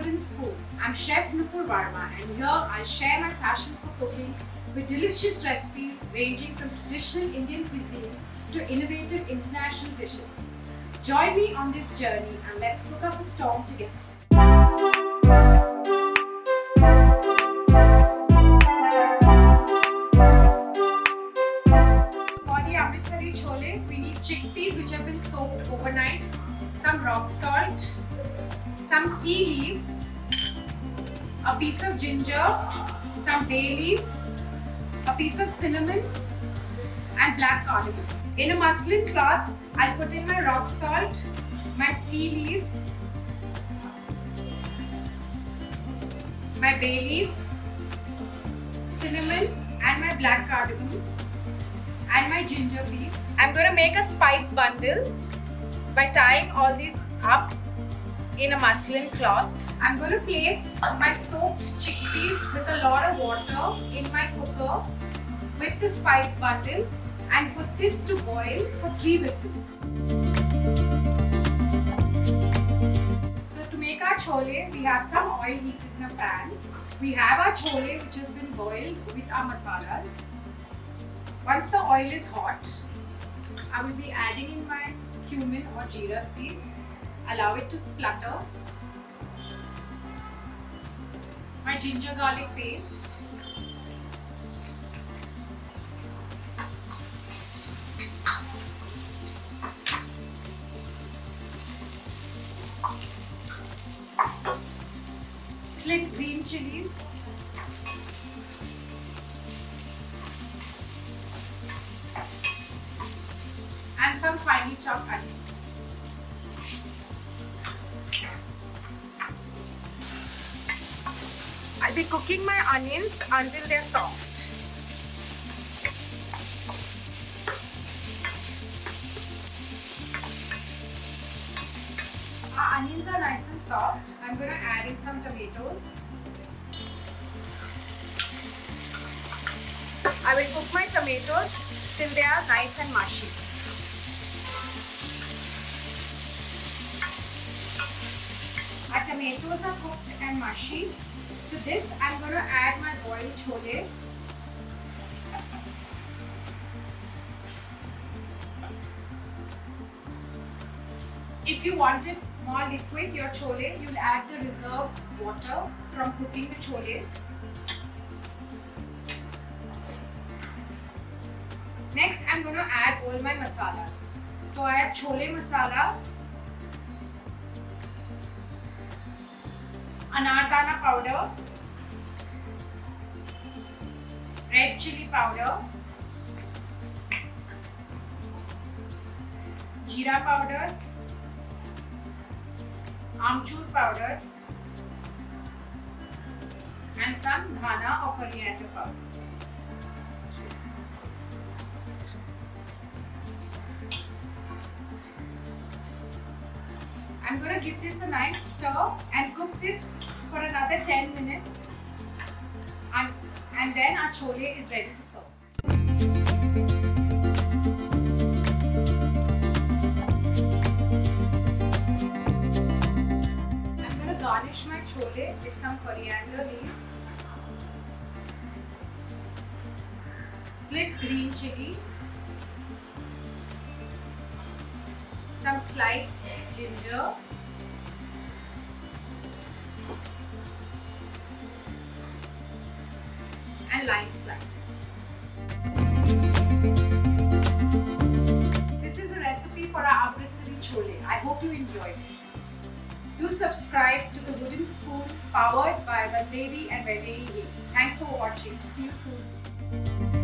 Wooden Spoon. I'm Chef Nupur Varma, and here I share my passion for cooking with delicious recipes ranging from traditional Indian cuisine to innovative international dishes. Join me on this journey and let's cook up a storm together. For the Amritsari Chole, we need chickpeas which have been soaked overnight, some rock salt, some tea leaves, a piece of ginger, some bay leaves, a piece of cinnamon and black cardamom. In a muslin cloth, I'll put in my rock salt, my tea leaves, my bay leaf, cinnamon and my black cardamom and my ginger piece. I'm going to make a spice bundle by tying all these up in a muslin cloth. I'm going to place my soaked chickpeas with a lot of water in my cooker with the spice bundle and put this to boil for 3 whistles. So to make our chole, we have some oil heated in a pan. We have our chole which has been boiled with our masalas. Once the oil is hot, I will be adding in my cumin or jeera seeds. Allow it to splutter. My ginger garlic paste. Slit green chilies. And some finely chopped onions. I'll be cooking my onions until they're soft. Our onions are nice and soft. I'm going to add in some tomatoes. I will cook my tomatoes till they are nice and mushy. Our tomatoes are cooked and mushy. To this, I'm going to add my boiled chole. If you want it more liquid, your chole, you'll add the reserved water from cooking the chole. Next, I'm going to add all my masalas. So I have chole masala, anardana powder, red chili powder, jeera powder, amchur powder and some dhana or coriander powder. I'm going to give this a nice stir and cook this for another 10 minutes and then our chole is ready to serve. I'm going to garnish my chole with some coriander leaves, slit green chili, some sliced ginger, and lime slices. This is the recipe for our Amritsari Chole. I hope you enjoyed it. Do subscribe to the Wooden Spoon powered by Vandevi and Vandevi Hing. Thanks for watching. See you soon.